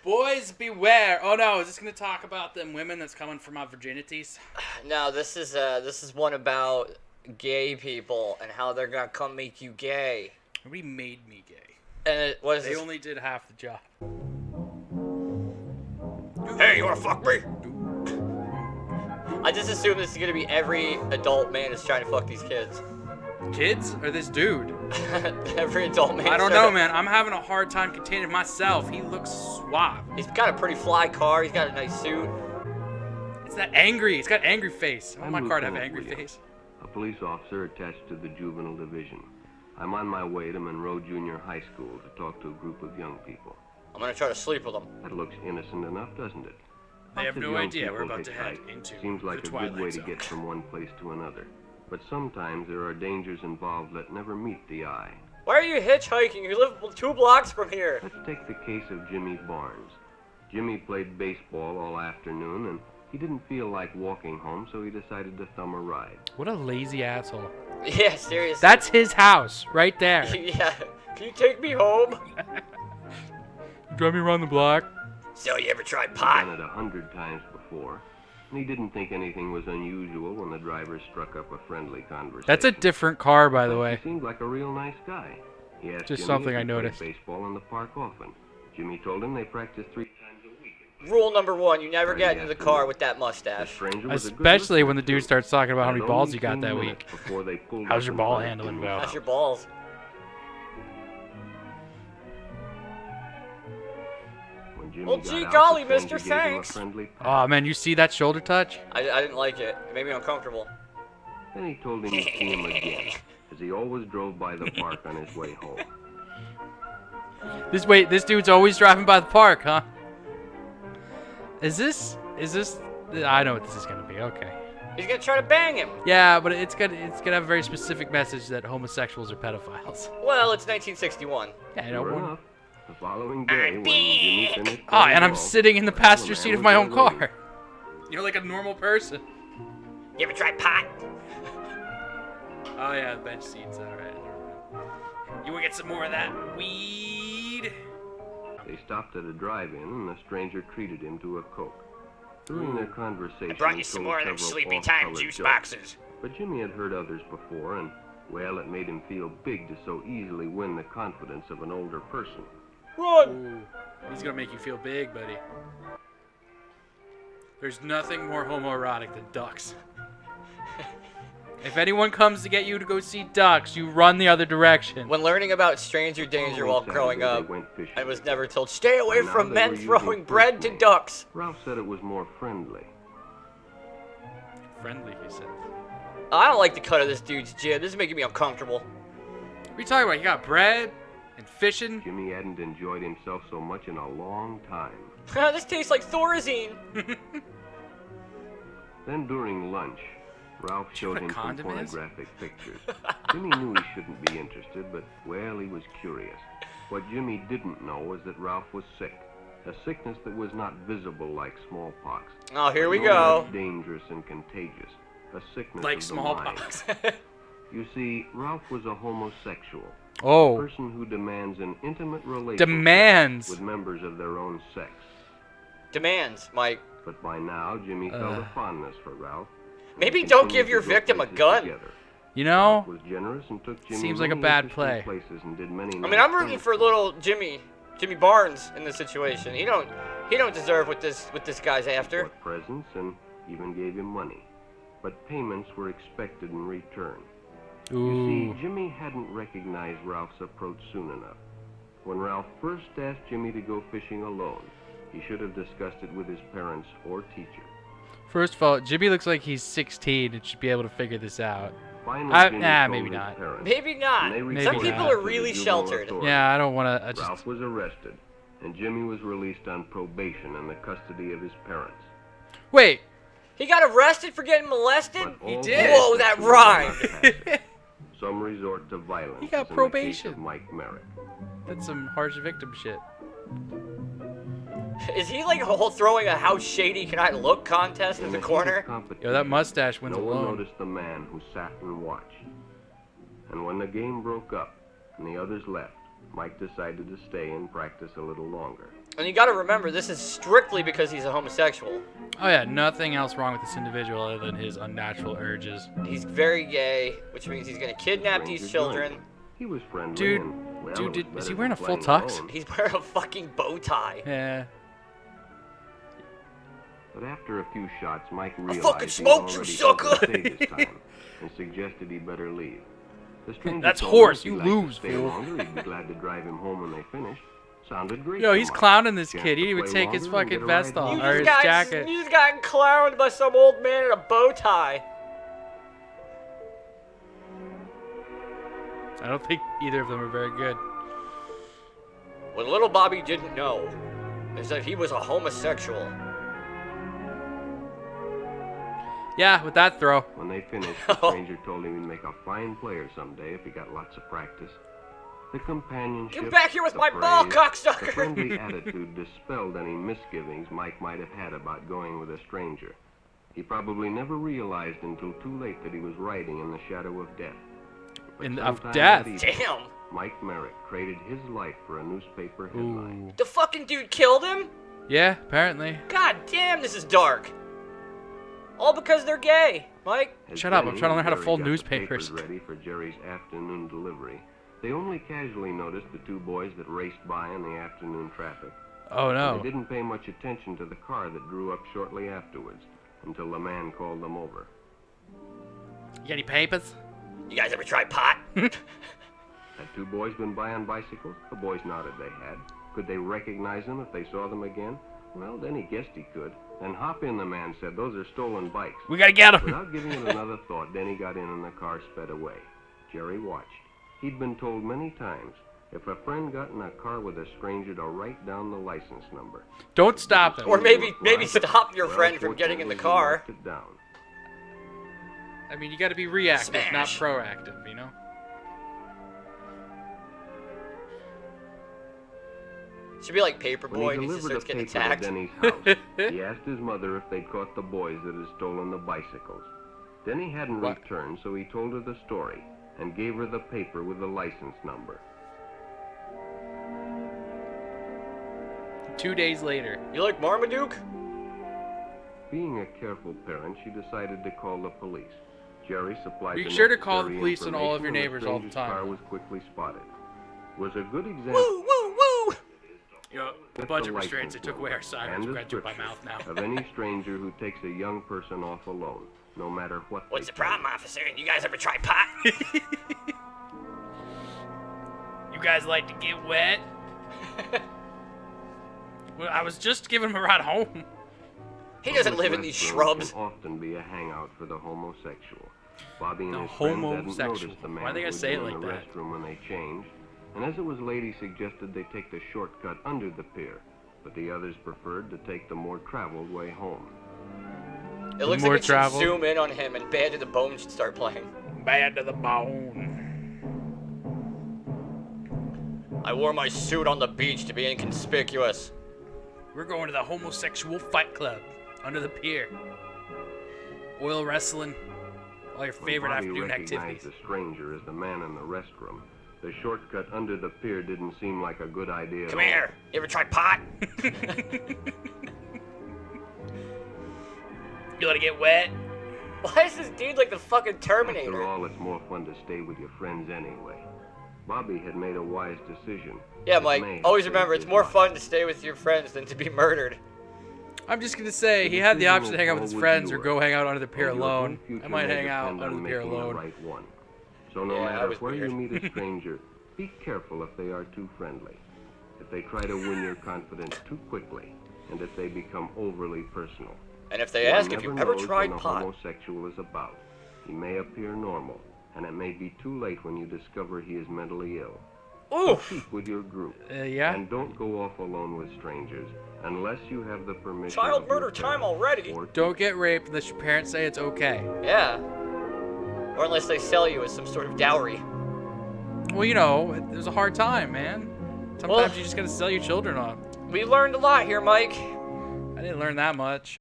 Boys beware. Oh no, is this gonna talk about them women that's coming for my virginities? No, this is one about gay people and how they're gonna come make you gay. Nobody made me gay. And it was They only did half the job. Hey, you wanna fuck me? I just assume this is gonna be every adult man is trying to fuck these kids. Kids or this dude? Every adult man. I don't know, man. I'm having a hard time containing myself. He looks suave. He's got a pretty fly car. He's got a nice suit. It's that angry. It's got angry face. I want my car to have Lieutenant angry Williams, face. a police officer attached to the juvenile division. I'm on my way to Monroe Junior High School to talk to a group of young people. I'm gonna try to sleep with them. That looks innocent enough, doesn't it? They have Lots of no young idea we're people about to head hitchhike. into Seems like the a good way Twilight to Zone. get from one place to another. But sometimes there are dangers involved that never meet the eye. Why are you hitchhiking? You live 2 blocks from here. Let's take the case of Jimmy Barnes. Jimmy played baseball all afternoon, and he didn't feel like walking home, so he decided to thumb a ride. What a lazy asshole. Yeah, seriously. That's his house, right there. Yeah. Can you take me home? Drive me around the block. So you ever tried He'd pot? done it 100 times before, and he didn't think anything was unusual when the driver struck up a friendly conversation. That's a different car, by the way. He seemed like a real nice guy. He asked Just Jimmy something if I he played noticed. baseball in the park often. Jimmy told him they practiced 3 times a week. Rule number 1, you never get into the car with that The mustache. stranger was a good Especially when the listener, dude too. starts talking about how It many had balls only you got 10 that minutes week. before they pulled How's up your in ball front of handling Jimmy's go? How's house. your balls? When Jimmy Well, got gee out, golly, the stranger mister, gave him a thanks. friendly pat. Oh man, you see that shoulder touch? I didn't like it. It made me uncomfortable. Then he told him he'd see him again, as he always drove by the park on his way home. This dude's always driving by the park, huh? Is this? I know what this is gonna be. Okay. He's gonna try to bang him. Yeah, but it's gonna have a very specific message that homosexuals are pedophiles. Well, it's 1961. Yeah, I know. Sure one- enough, the following day, when Jimmy finished Oh, and I'm playing sitting in the ball, passenger the seat man of was my there own car. waiting. You're like a normal person. You ever tried pot? Oh yeah, the bench seats. All right. You wanna get some more of that weed? They stopped at a drive-in, and the stranger treated him to a Coke. During their conversation, I brought he you some told more of them several sleepy time off-colored juice jokes. boxes. But Jimmy had heard others before, and, well, it made him feel big to so easily win the confidence of an older person. Run! Ooh, he's gonna make you feel big, buddy. There's nothing more homoerotic than ducks. If anyone comes to get you to go see ducks, you run the other direction. When learning about stranger danger while growing Saturday, up, they went fishing. I was never told, stay away By now from they men were using throwing first bread to names. ducks. Ralph said it was more friendly. Friendly, he said. I don't like the cut of this dude's jib. This is making me uncomfortable. What are you talking about? You got bread and fishing? Jimmy hadn't enjoyed himself so much in a long time. This tastes like Thorazine. Then during lunch, Ralph Do you know showed what a him some condom is? pornographic pictures. Jimmy knew he shouldn't be interested, but, well, he was curious. What Jimmy didn't know was that Ralph was sick. A sickness that was not visible like smallpox. Oh, here we No go. less dangerous and contagious. A sickness Like of the mind. smallpox. You see, Ralph was a homosexual. A Oh, person who demands an intimate relationship demands. with members of their own sex. Demands, Mike. But by now, Jimmy felt a fondness for Ralph. Maybe They don't continued give your to go victim a places gun. together. You know, Was generous and took Jimmy Seems like a many bad interesting play. places and did many I mean, nice I'm rooting things for little Jimmy Barnes in this situation. He don't deserve what this guy's after. bought presents and even gave him money. But payments were expected in return. You ooh, see, Jimmy hadn't recognized Ralph's approach soon enough. When Ralph first asked Jimmy to go fishing alone, he should have discussed it with his parents or teacher. first of all, Jimmy looks like he's 16 and should be able to figure this out. Finally, I- Jimmy nah, told maybe his not. parents, Maybe not. and they Maybe Some not. people reported are to the really juvenile sheltered. authorities. Yeah, I don't want to. Ralph was arrested, and Jimmy was released on probation in the custody of his parents. Wait. He got arrested for getting molested? But all did. Whoa, that restrictions were not rhymed. passed. Some resort to violence. He got as in the case probation. of Mike Merritt. That's some harsh victim shit. Is he like throwing a how shady can I look contest in the heat of corner? competition, Yo, that mustache wins no one alone. noticed the man who sat and watched. And when the game broke up and the others left, Mike decided to stay and practice a little longer. And you gotta remember, this is strictly because he's a homosexual. Oh yeah, nothing else wrong with this individual other than his unnatural urges. He's very gay, which means he's gonna kidnap these children. He was friendly. Dude, and, well, dude, it was is he better wearing a than full playing tux? alone. He's wearing a fucking bow tie. Yeah. But after a few shots, Mike realized fucking he'd smoked you, already sucker! overstayed his time and suggested he'd better leave. The stranger That's told him horse, if he'd you like to lose, stay fool. longer, he'd be glad to drive him home when they finished. Sounded great. Yo, to he's Mike. clowning this Chance kid. He to didn't even play take his longer and get fucking a vest ride off, home. or his jacket. You just got clowned by some old man in a bow tie. I don't think either of them are very good. What little Bobby didn't know is that he was a homosexual. Yeah, with that throw. When they finished, the stranger told him he'd make a fine player someday if he got lots of practice. The companionship, Get back here with the my ball, praise, cocksucker! The friendly attitude dispelled any misgivings Mike might have had about going with a stranger. He probably never realized until too late that he was riding in the shadow of death. But Of sometime death? that evening, Damn! Mike Merrick traded his life for a newspaper headline. Ooh. The fucking dude killed him? Yeah, apparently. God damn, this is dark. All because they're gay, Mike. As Shut up, I'm Denny trying to learn how to and fold Jerry got the newspapers. papers ready for Jerry's afternoon delivery. They only casually noticed the two boys that raced by in the afternoon traffic. Oh They no. didn't pay much attention to the car that drew up shortly afterwards until the man called them over. You got any papers? You guys ever tried pot? Had two boys been by on bicycles? The boys nodded they had. Could they recognize them if they saw them again? Well, Denny guessed he could. Then hop in, the man said. Those are stolen bikes. We gotta get him. Without giving it another thought, Denny got in and the car sped away. Jerry watched. He'd been told many times, if a friend got in a car with a stranger, to write down the license number. Don't stop him. Or maybe stop your friend from getting in the car. He marked it down. I mean, you gotta be reactive, not Smash. proactive, you know? Should be like When Paperboy he and he just delivered a starts getting paper to attacked. Denny's house, he asked his mother if they'd caught the boys that had stolen the bicycles. Denny hadn't What? returned, so he told her the story and gave her the paper with the license number. 2 days later. You like Marmaduke? Being a careful parent, she decided to call the police. Jerry supplied Be the sure to call the necessary police on all of your information, neighbors and the all the stranger's time. car was quickly spotted. Was a good example Woo, woo, woo! Yo, the with budget the restraints, they license took away our number sirens. and We're gonna do it by description mouth now. of any stranger who takes a young person off alone, no matter what. What's they the problem, tell officer? You guys ever try pot? You guys like to get wet? Well, I was just giving him a ride home. He you. doesn't Public live in these restrooms shrubs. Can often be a hangout for the homosexual. Bobby and The his friends hadn't homosexual. noticed the man Why they who gotta would say go it in like the that? restroom when they changed. And as it was late, he suggested they take the shortcut under the pier, but the others preferred to take the more traveled way home. It looks More like we should travel. zoom in on him and Bad to the Bone should start playing. Bad to the bone. I wore my suit on the beach to be inconspicuous. We're going to the homosexual fight club under the pier. Oil wrestling. All your When favorite Bobby afternoon recognized activities. the stranger as the man in the restroom, the shortcut under the pier didn't seem like a good idea Come at all. here. You ever try pot? You wanna get wet? Why is this dude like the fucking After Terminator? all, it's more fun to stay with your friends anyway. Bobby had made a wise decision. Yeah, that may Mike. have Always saved remember, it's his more life. fun to stay with your friends than to be murdered. I'm just gonna say, he had the option to hang out with his friends or go hang out under the pier And your whole alone. future I might may hang out depend under on the pier making alone. The right one. So no Yeah, that matter was where weird. you meet a stranger, be careful if they are too friendly, if they try to win your confidence too quickly, and if they become overly personal. And if they One ask if you never ever knows tried when a pot, homosexual is about. He may appear normal, and it may be too late when you discover he is mentally ill. oof. Keep with your group. Yeah? And don't go off alone with strangers unless you have the permission Child of your murder time parents already. or Don't get raped unless your parents say it's okay. Yeah. Or unless they sell you as some sort of dowry. Well, you know, it was a hard time, man. Sometimes Well- you just gotta sell your children off. We learned a lot here, Mike. I didn't learn that much.